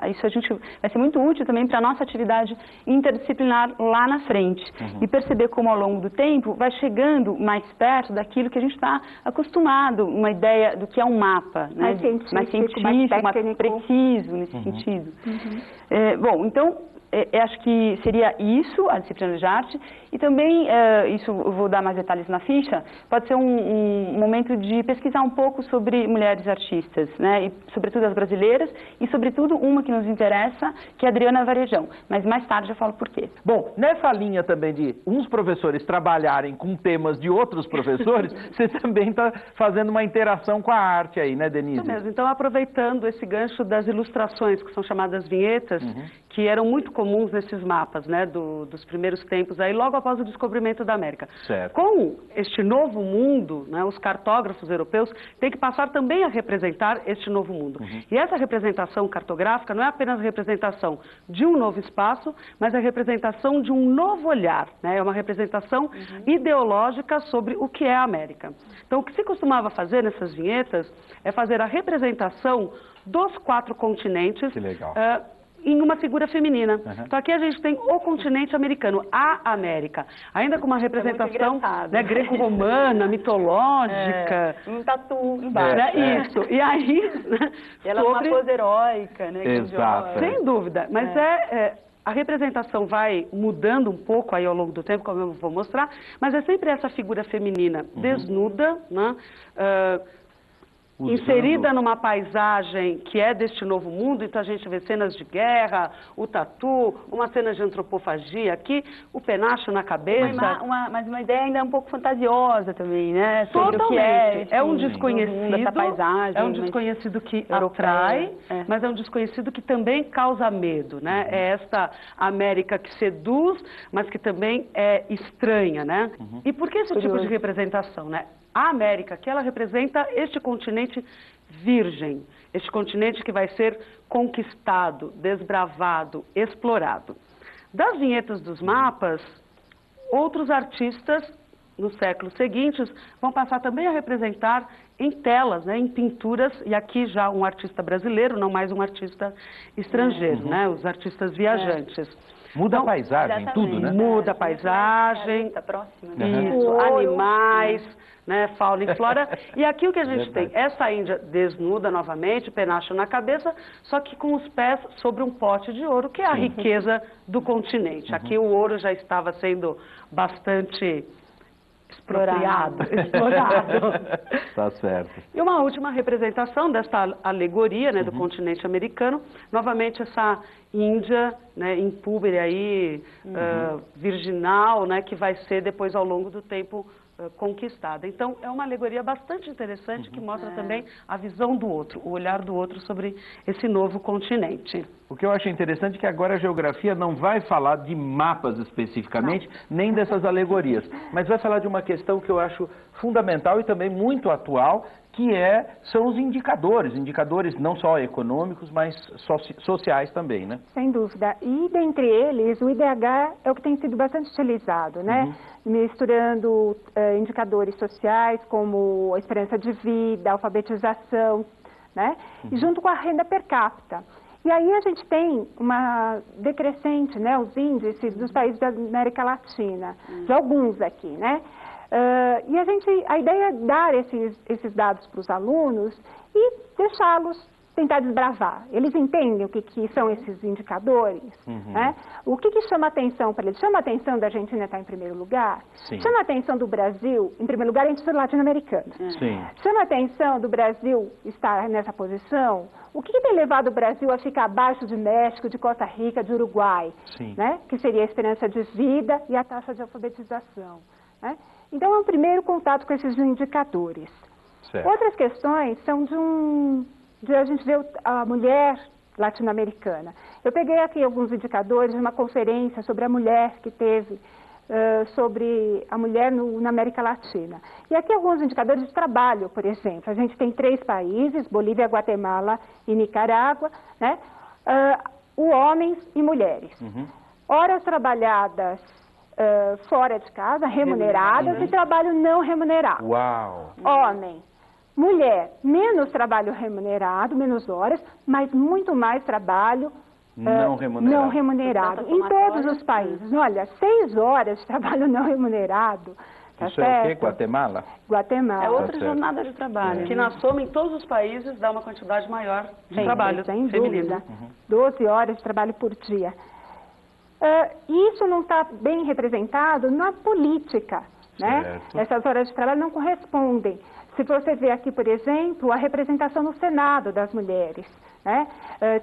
isso a gente vai ser muito útil também para a nossa atividade interdisciplinar lá na frente. E perceber como ao longo do tempo vai chegando mais perto daquilo que a gente está acostumado, uma ideia do que é um mapa, né? Mais científico, mais preciso nesse sentido. Bom, então, acho que seria isso, a disciplina de arte, e também, isso eu vou dar mais detalhes na ficha, pode ser um momento de pesquisar um pouco sobre mulheres artistas, né, e sobretudo as brasileiras, e sobretudo uma que nos interessa, que é a Adriana Varejão, mas mais tarde eu falo por quê. Bom, nessa linha também de uns professores trabalharem com temas de outros professores, você também está fazendo uma interação com a arte aí, né, Denise? Isso mesmo, então aproveitando esse gancho das ilustrações, que são chamadas vinhetas, que eram muito comuns nesses mapas, né, dos primeiros tempos, aí logo após o descobrimento da América. Com este novo mundo, né, os cartógrafos europeus têm que passar também a representar este novo mundo. E essa representação cartográfica não é apenas a representação de um novo espaço, mas a representação de um novo olhar, né, é uma representação ideológica sobre o que é a América. Então, o que se costumava fazer nessas vinhetas é fazer a representação dos 4 continentes em uma figura feminina. Então aqui a gente tem o continente americano, a América, ainda com uma representação greco-romana, mitológica. Um tatu embaixo. Isso. E aí... Ela é uma pose heróica, né? Exato. Sem dúvida. Mas a representação vai mudando um pouco aí ao longo do tempo, como eu vou mostrar, mas é sempre essa figura feminina desnuda, né? Inserida numa paisagem que é deste novo mundo, então a gente vê cenas de guerra, o tatu, uma cena de antropofagia aqui, o penacho na cabeça. Mas uma ideia ainda um pouco fantasiosa também, né? Sobre o que é um desconhecido, essa paisagem, é um desconhecido que atrai, mas é um desconhecido que também causa medo, né? É esta América que seduz, mas que também é estranha, né? E por que esse tipo de representação, né? A América, que ela representa este continente virgem, este continente que vai ser conquistado, desbravado, explorado. Das vinhetas dos mapas, outros artistas, nos séculos seguintes, vão passar também a representar em telas, né, em pinturas, e aqui já um artista brasileiro, não mais um artista estrangeiro, né, os artistas viajantes. Muda a paisagem, tudo, né? Muda a paisagem, isso, animais, né, fauna e flora. E aqui o que a gente tem, essa índia desnuda novamente, penacho na cabeça, só que com os pés sobre um pote de ouro, que é a riqueza do continente. Aqui o ouro já estava sendo bastante explorado. Tá certo. E uma última representação desta alegoria, né, do continente americano, novamente essa Índia, né, impúbere aí, virginal, né, que vai ser depois ao longo do tempo conquistada. Então, é uma alegoria bastante interessante que mostra também a visão do outro, o olhar do outro sobre esse novo continente. O que eu acho interessante é que agora a geografia não vai falar de mapas especificamente, nem dessas alegorias, mas vai falar de uma questão que eu acho fundamental e também muito atual, que são os indicadores não só econômicos, mas sociais também, né? Sem dúvida. E dentre eles, o IDH é o que tem sido bastante utilizado, né? Misturando indicadores sociais como a esperança de vida, a alfabetização, né? E junto com a renda per capita. E aí a gente tem uma decrescente, né, os índices dos países da América Latina, de alguns aqui, né? E a ideia é dar esses dados para os alunos e deixá-los tentar desbravar. Eles entendem o que são esses indicadores, né? O que chama atenção para eles? Chama a atenção da Argentina estar em primeiro lugar? Sim. Chama a atenção do Brasil, em primeiro lugar, entre os latino-americanos. Sim. Chama a atenção do Brasil estar nessa posição? O que tem levado o Brasil a ficar abaixo de México, de Costa Rica, de Uruguai? Sim. Né? Que seria a esperança de vida e a taxa de alfabetização, né? Então, é um primeiro contato com esses indicadores. Certo. Outras questões são de a gente ver a mulher latino-americana. Eu peguei aqui alguns indicadores de uma conferência sobre a mulher que teve, sobre a mulher na América Latina. E aqui alguns indicadores de trabalho, por exemplo. A gente tem 3 países, Bolívia, Guatemala e Nicarágua, né? Homens e mulheres. Horas trabalhadas fora de casa, remuneradas, e trabalho não remunerado. Uau! Homem, mulher, menos trabalho remunerado, menos horas, mas muito mais trabalho não remunerado. Em todos os países. Olha, 6 horas de trabalho não remunerado. Tá Isso certo? é o quê? Guatemala? Guatemala. É outra jornada de trabalho, que na soma em todos os países dá uma quantidade maior de trabalho sem feminino. dúvida. 12 horas de trabalho por dia. Isso não está bem representado na política, né? Essas horas de trabalho não correspondem. Se você vê aqui, por exemplo, a representação no Senado das mulheres, né?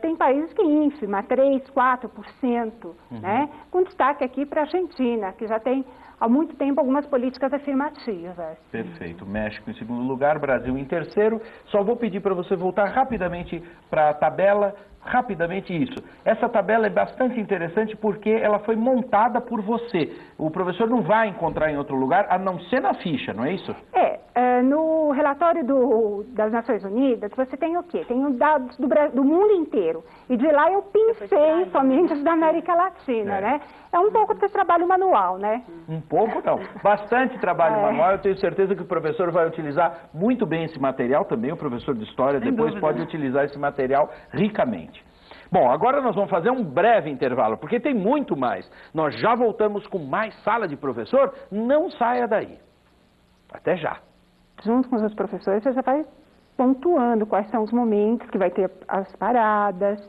Tem países que ínfima, 3%, 4%, né? Com destaque aqui para a Argentina, que já tem há muito tempo algumas políticas afirmativas. Perfeito. México em segundo lugar, Brasil em terceiro. Só vou pedir para você voltar rapidamente para a tabela. Rapidamente isso. Essa tabela é bastante interessante porque ela foi montada por você. O professor não vai encontrar em outro lugar, a não ser na ficha, não é isso? No relatório das Nações Unidas, você tem o quê? Tem os dados do mundo inteiro. E de lá eu pincei somente os da América Latina, né? É um pouco desse trabalho manual, né? Um pouco não. Bastante trabalho manual. Eu tenho certeza que o professor vai utilizar muito bem esse material também. O professor de História depois pode utilizar esse material ricamente. Bom, agora nós vamos fazer um breve intervalo, porque tem muito mais. Nós já voltamos com mais Sala de Professor. Não saia daí. Até já. Junto com os professores, você já vai pontuando quais são os momentos que vai ter as paradas,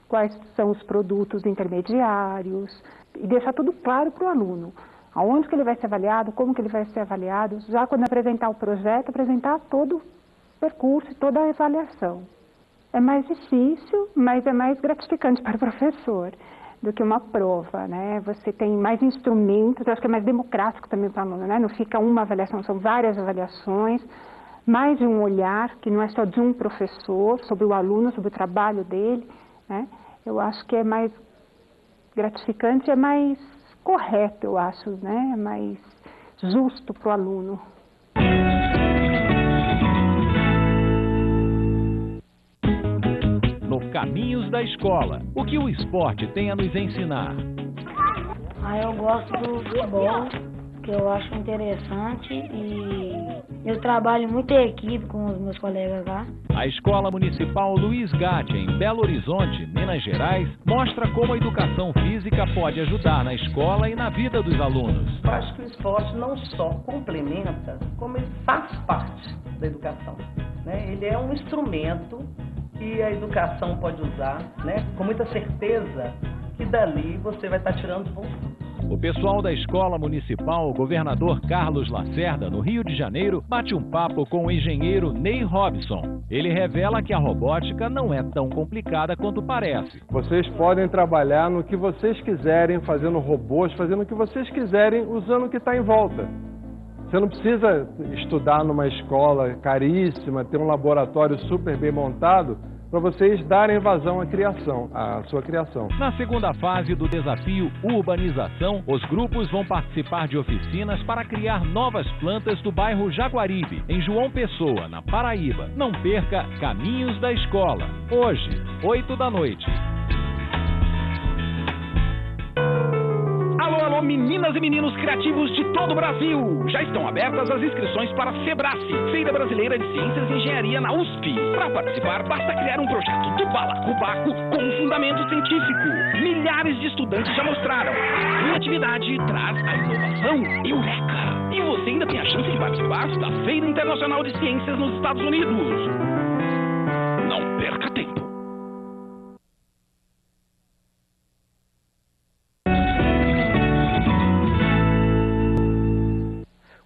quais são os produtos intermediários, e deixar tudo claro para o aluno. Aonde que ele vai ser avaliado, como que ele vai ser avaliado, já quando apresentar o projeto, apresentar todo o percurso e toda a avaliação. É mais difícil, mas é mais gratificante para o professor do que uma prova, né? Você tem mais instrumentos, eu acho que é mais democrático também para o aluno, né? Não fica uma avaliação, são várias avaliações, mais de um olhar, que não é só de um professor, sobre o aluno, sobre o trabalho dele, né? Eu acho que é mais gratificante, é mais correto, eu acho, né? É mais justo para o aluno. Caminhos da Escola. O que o esporte tem a nos ensinar? Eu gosto do futebol, que eu acho interessante, e eu trabalho muito em equipe com os meus colegas lá. A Escola Municipal Luiz Gatti, em Belo Horizonte, Minas Gerais, mostra como a educação física pode ajudar na escola e na vida dos alunos. Eu acho que o esporte não só complementa, como ele faz parte da educação, né? Ele é um instrumento que a educação pode usar, né? Com muita certeza que dali você vai estar tirando bons frutos. O pessoal da Escola Municipal Governador Carlos Lacerda, no Rio de Janeiro, bate um papo com o engenheiro Ney Robson. Ele revela que a robótica não é tão complicada quanto parece. Vocês podem trabalhar no que vocês quiserem, fazendo robôs, fazendo o que vocês quiserem, usando o que está em volta. Você não precisa estudar numa escola caríssima, ter um laboratório super bem montado, para vocês darem vazão à sua criação. Na segunda fase do desafio Urbanização, os grupos vão participar de oficinas para criar novas plantas do bairro Jaguaribe, em João Pessoa, na Paraíba. Não perca Caminhos da Escola, hoje, 8 da noite. Alô, alô, meninas e meninos criativos de todo o Brasil! Já estão abertas as inscrições para a Sebrace, Feira Brasileira de Ciências e Engenharia na USP. Para participar, basta criar um projeto do balacobaco com um fundamento científico. Milhares de estudantes já mostraram. A atividade traz a inovação Eureka! E você ainda tem a chance de participar da Feira Internacional de Ciências nos Estados Unidos. Não perca tempo!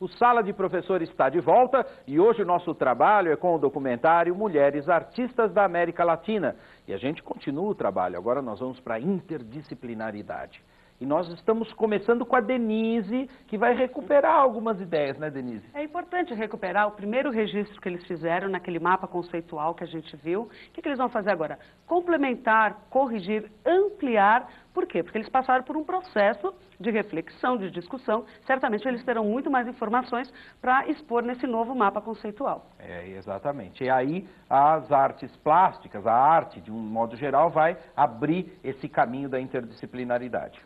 O Sala de Professor está de volta e hoje o nosso trabalho é com o documentário Mulheres Artistas da América Latina. E a gente continua o trabalho, agora nós vamos para a interdisciplinaridade. E nós estamos começando com a Denise, que vai recuperar algumas ideias, né, Denise? É importante recuperar o primeiro registro que eles fizeram naquele mapa conceitual que a gente viu. O que eles vão fazer agora? Complementar, corrigir, ampliar. Por quê? Porque eles passaram por um processo de reflexão, de discussão. Certamente eles terão muito mais informações para expor nesse novo mapa conceitual. Exatamente. E aí as artes plásticas, a arte, de um modo geral, vai abrir esse caminho da interdisciplinaridade.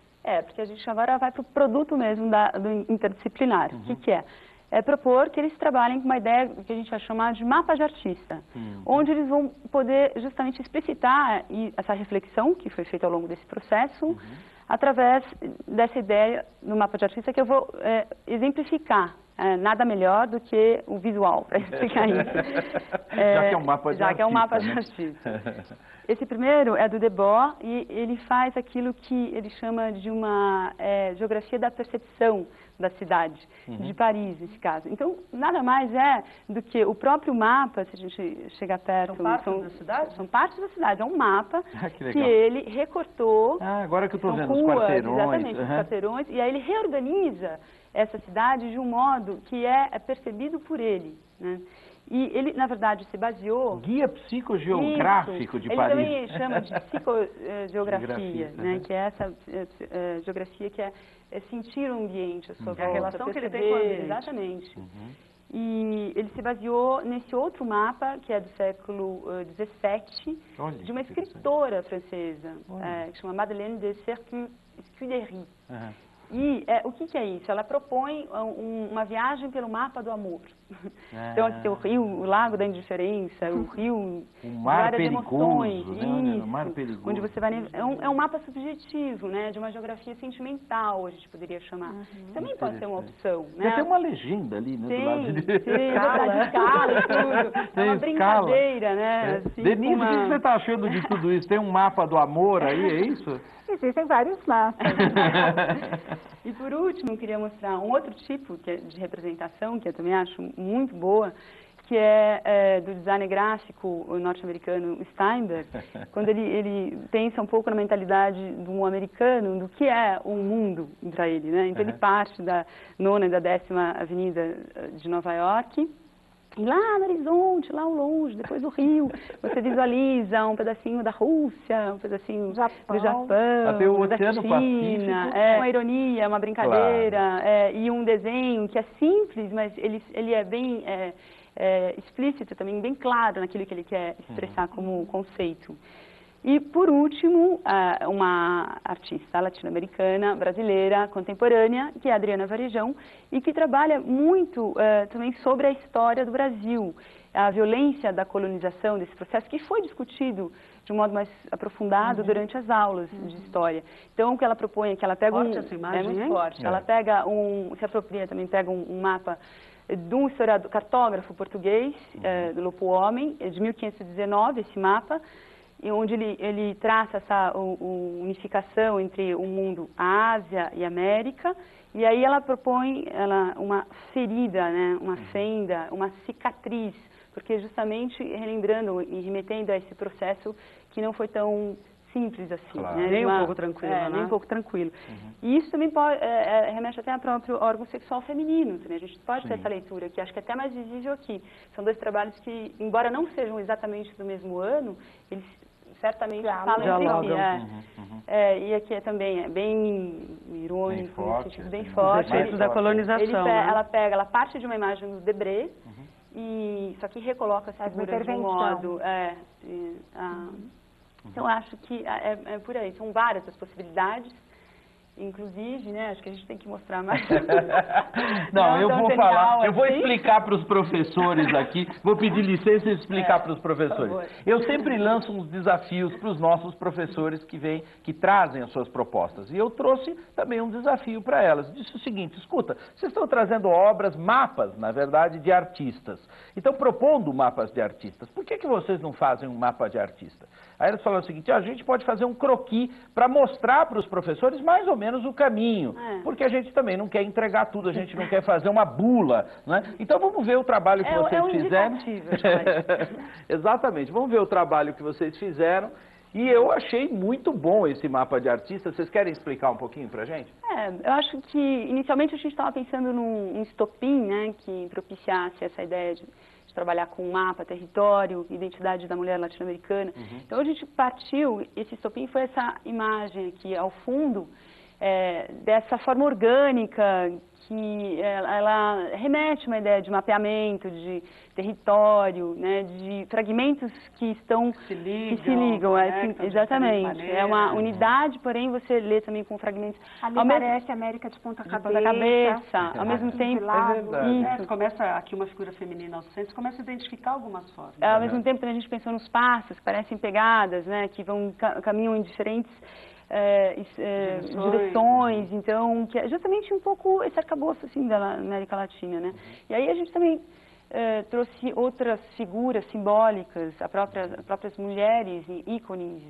Porque a gente agora vai para o produto mesmo do interdisciplinar. O que é? É propor que eles trabalhem com uma ideia que a gente vai chamar de mapa de artista, onde eles vão poder justamente explicitar essa reflexão que foi feita ao longo desse processo, através dessa ideia no mapa de artista que eu vou exemplificar. Nada melhor do que o visual para explicar isso. Já que é um mapa de artista. Já que é um mapa de artista. Esse primeiro é do Debord e ele faz aquilo que ele chama de uma geografia da percepção da cidade, de Paris, nesse caso. Então, nada mais é do que o próprio mapa, se a gente chegar perto... São partes da cidade? São partes da cidade. É um mapa que ele recortou... agora que eu estou vendo ruas, os quarteirões. Exatamente, os quarteirões. E aí ele reorganiza essa cidade de um modo que é percebido por ele, né? E ele, na verdade, se baseou... Guia psicogeográfico de Paris. Ele também chama de psicogeografia, né? Que é essa geografia que é sentir o ambiente, a sua volta, a relação que ele tem com o ambiente. Exatamente. E ele se baseou nesse outro mapa, que é do século XVII, de uma escritora francesa, que chama Madeleine de Scudéry. E o que é isso? Ela propõe uma viagem pelo mapa do amor. Então, assim, tem o rio, o lago da indiferença, o rio o mar várias emoções. Né? Isso, o mar perigoso. Onde você vai... É um mapa subjetivo, né? De uma geografia sentimental, a gente poderia chamar. Também pode ser uma opção, né? Tem uma legenda ali, né? Do lado de... Tem escala e tudo. É uma brincadeira, né? Assim, Denise, o que você está achando de tudo isso? Tem um mapa do amor aí, é isso? Existem vários mapas. E por último, eu queria mostrar um outro tipo de representação, que eu também acho muito boa, que é do designer gráfico norte-americano Steinberg, quando ele pensa um pouco na mentalidade do americano, do que é o mundo para ele, né? Então ele parte da 9ª e da 10ª Avenida de Nova York, e lá no horizonte, lá ao longe, depois do rio, você visualiza um pedacinho da Rússia, um pedacinho do Japão, até o da Oceano China, Pacífico. Uma ironia, uma brincadeira, e um desenho que é simples, mas ele é bem explícito também, bem claro naquilo que ele quer expressar como conceito. E, por último, uma artista latino-americana, brasileira, contemporânea, que é a Adriana Varejão, e que trabalha muito também sobre a história do Brasil, a violência da colonização, desse processo, que foi discutido de um modo mais aprofundado durante as aulas de história. Então, o que ela propõe é que ela pega essa imagem, é muito hein? forte. Ela pega se apropria também, pega um mapa de um historiador, cartógrafo português, do Lopo Homem, de 1519, esse mapa, e onde ele traça essa unificação entre o mundo, a Ásia e a América, e aí ela propõe uma ferida, né, uma fenda, uma cicatriz, porque justamente relembrando e remetendo a esse processo que não foi tão simples assim. Claro. Né? Nem um pouco tranquilo, né? Nem um pouco tranquilo. E isso também pode, remete até ao próprio órgão sexual feminino. Também. A gente pode ter essa leitura, que acho que é até mais visível aqui. São dois trabalhos que, embora não sejam exatamente do mesmo ano, eles certamente falam entre si. E aqui também bem irônico, bem forte. Os efeitos da colonização. Ela parte de uma imagem do Debré, e só que recoloca as figuras de um modo... Então, acho que é por aí. São várias as possibilidades. Inclusive, né, acho que a gente tem que mostrar mais. Não, eu vou falar, eu vou explicar para os professores aqui, vou pedir licença e explicar para os professores. Eu sempre lanço uns desafios para os nossos professores que vêm, que trazem as suas propostas. E eu trouxe também um desafio para elas. Disse o seguinte: escuta, vocês estão trazendo obras, mapas, na verdade, de artistas. Então, propondo mapas de artistas, por que vocês não fazem um mapa de artista? Aí eles falaram o seguinte: a gente pode fazer um croquis para mostrar para os professores mais ou menos o caminho, porque a gente também não quer entregar tudo, a gente não quer fazer uma bula, né? Então vamos ver o trabalho que vocês fizeram. Exatamente, vamos ver o trabalho que vocês fizeram. E eu achei muito bom esse mapa de artistas. Vocês querem explicar um pouquinho pra gente? Eu acho que inicialmente a gente estava pensando num estopim, né, que propiciasse essa ideia de trabalhar com mapa, território, identidade da mulher latino-americana. Então a gente partiu, esse estopim foi essa imagem aqui ao fundo, dessa forma orgânica, que ela remete a uma ideia de mapeamento, de território, né, de fragmentos que se ligam, exatamente. É uma unidade, porém você lê também com fragmentos. Ali parece América de ponta cabeça, ao mesmo tempo. Começa aqui uma figura feminina ao centro, começa a identificar algumas formas. Ao mesmo tempo, a gente pensou nos passos, que parecem pegadas, né, que caminham em diferentes direções, então, que é justamente um pouco esse arcabouço assim, da América Latina, né? E aí a gente também trouxe outras figuras simbólicas, as próprias mulheres, ícones,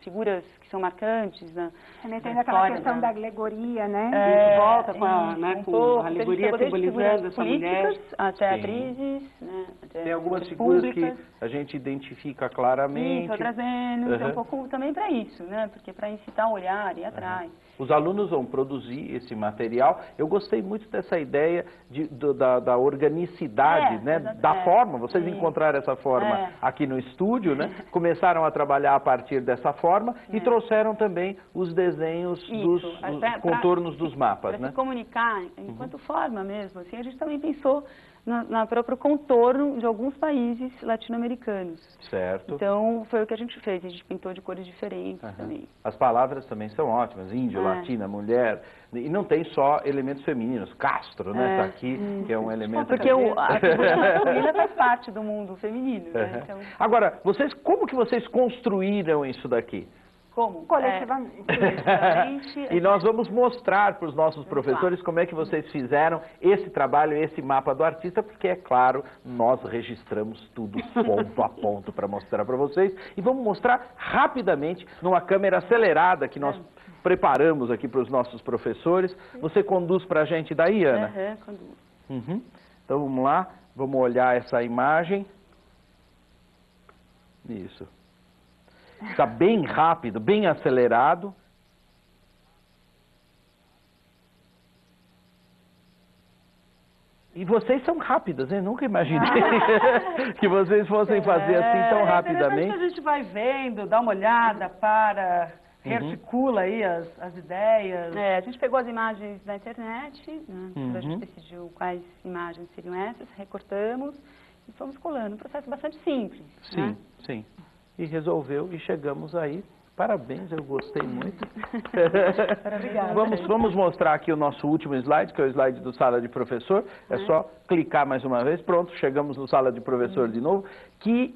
figuras que são marcantes. Também aquela questão da alegoria, né? Volta com a alegoria simbolizando essa mulher. Até atrizes, né? Tem algumas figuras que a gente identifica claramente. Isso, trazendo, um pouco também para isso, né? Porque para incitar o olhar e ir atrás. Os alunos vão produzir esse material. Eu gostei muito dessa ideia da organicidade, né? Da forma. Vocês encontraram essa forma aqui no estúdio, né? Começaram a trabalhar a partir dessa forma e trouxeram também os desenhos dos contornos dos mapas, né? Para se comunicar enquanto forma mesmo. Assim, a gente também pensou no próprio contorno de alguns países latino-americanos. Certo. Então, foi o que a gente fez. A gente pintou de cores diferentes também. As palavras também são ótimas. Índio, latina, mulher. E não tem só elementos femininos. Castro, né? Tá aqui, que é um elemento... Porque a figura masculina faz parte do mundo feminino, né? Então... Agora, como que vocês construíram isso daqui? Como? Coletivamente. E nós vamos mostrar para os nossos professores como é que vocês fizeram esse trabalho, esse mapa do artista, porque, é claro, nós registramos tudo ponto a ponto para mostrar para vocês. E vamos mostrar rapidamente numa câmera acelerada que nós preparamos aqui para os nossos professores. Você conduz para a gente daí, Ana? Conduz. Então vamos lá, vamos olhar essa imagem. Isso. Está bem rápido, bem acelerado. E vocês são rápidas, hein? Nunca imaginei que vocês fossem fazer assim tão rapidamente. A gente vai vendo, dá uma olhada, rearticula aí as ideias. A gente pegou as imagens da internet, né? A gente decidiu quais imagens seriam essas, recortamos e fomos colando. Um processo bastante simples. Sim, sim. e resolveu e chegamos aí. Parabéns, eu gostei muito. Obrigada. Vamos mostrar aqui o nosso último slide, que é o slide do Sala de Professor. É só clicar mais uma vez. Pronto, chegamos no Sala de Professor de novo. Que,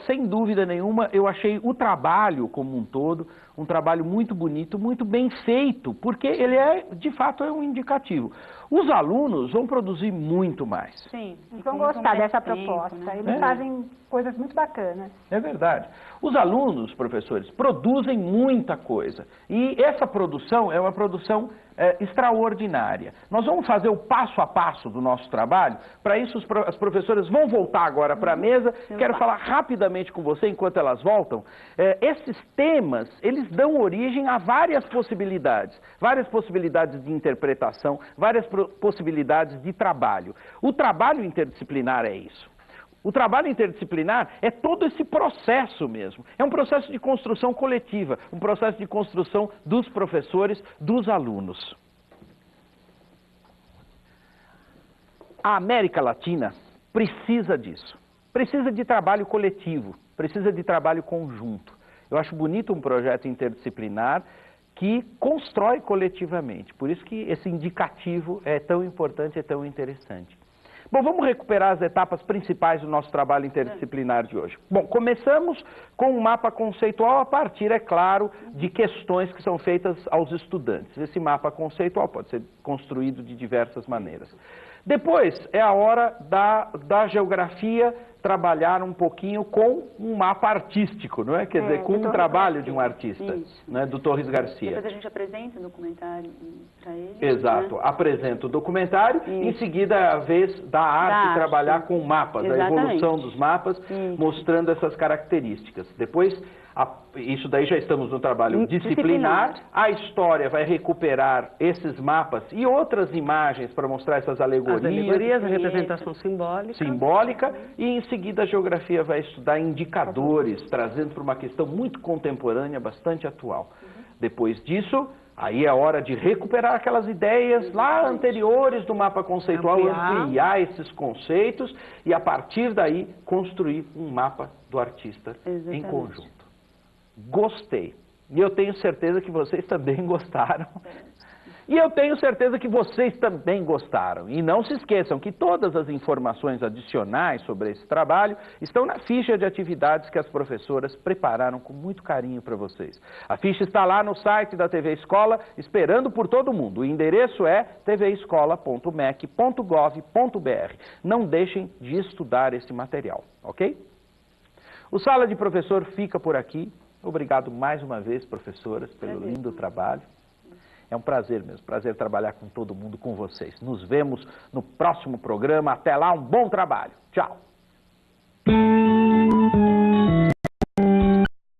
sem dúvida nenhuma, eu achei o trabalho como um todo um trabalho muito bonito, muito bem feito, porque ele de fato, é um indicativo. Os alunos vão produzir muito mais. Sim, eles vão gostar dessa proposta. Né? Eles fazem coisas muito bacanas. É verdade. Os alunos, professores, produzem muita coisa. E essa produção é uma produção extraordinária. Nós vamos fazer o passo a passo do nosso trabalho. Para isso, as professoras vão voltar agora para a mesa. Quero falar rapidamente com você, enquanto elas voltam. Esses temas, eles dão origem a várias possibilidades de interpretação, várias possibilidades de trabalho. O trabalho interdisciplinar é isso. O trabalho interdisciplinar é todo esse processo mesmo. É um processo de construção coletiva, um processo de construção dos professores, dos alunos. A América Latina precisa disso. Precisa de trabalho coletivo, precisa de trabalho conjunto. Eu acho bonito um projeto interdisciplinar que constrói coletivamente. Por isso que esse indicativo é tão importante, é tão interessante. Bom, vamos recuperar as etapas principais do nosso trabalho interdisciplinar de hoje. Bom, começamos com um mapa conceitual a partir, é claro, de questões que são feitas aos estudantes. Esse mapa conceitual pode ser construído de diversas maneiras. Depois é a hora da geografia trabalhar um pouquinho com um mapa artístico, não é? Quer dizer, com um trabalho de um artista, né? Do Torres Garcia. Depois a gente apresenta o documentário para ele. Exato, né? Apresenta o documentário e em seguida é a vez da arte trabalhar com mapas, a evolução dos mapas, mostrando essas características. Depois, isso daí já estamos no trabalho disciplinar. A história vai recuperar esses mapas e outras imagens para mostrar essas alegorias. As alegorias, a representação simbólica. E em seguida a geografia vai estudar indicadores, trazendo para uma questão muito contemporânea, bastante atual. Depois disso, aí é hora de recuperar aquelas ideias lá anteriores do mapa conceitual, ampliar esses conceitos e a partir daí construir um mapa do artista em conjunto. Gostei. E eu tenho certeza que vocês também gostaram. E eu tenho certeza que vocês também gostaram. E não se esqueçam que todas as informações adicionais sobre esse trabalho estão na ficha de atividades que as professoras prepararam com muito carinho para vocês. A ficha está lá no site da TV Escola, esperando por todo mundo. O endereço é tvescola.mec.gov.br. Não deixem de estudar esse material, ok? O Sala de Professor fica por aqui. Obrigado mais uma vez, professoras, pelo lindo trabalho. É um prazer mesmo, prazer trabalhar com todo mundo, com vocês. Nos vemos no próximo programa. Até lá, um bom trabalho. Tchau.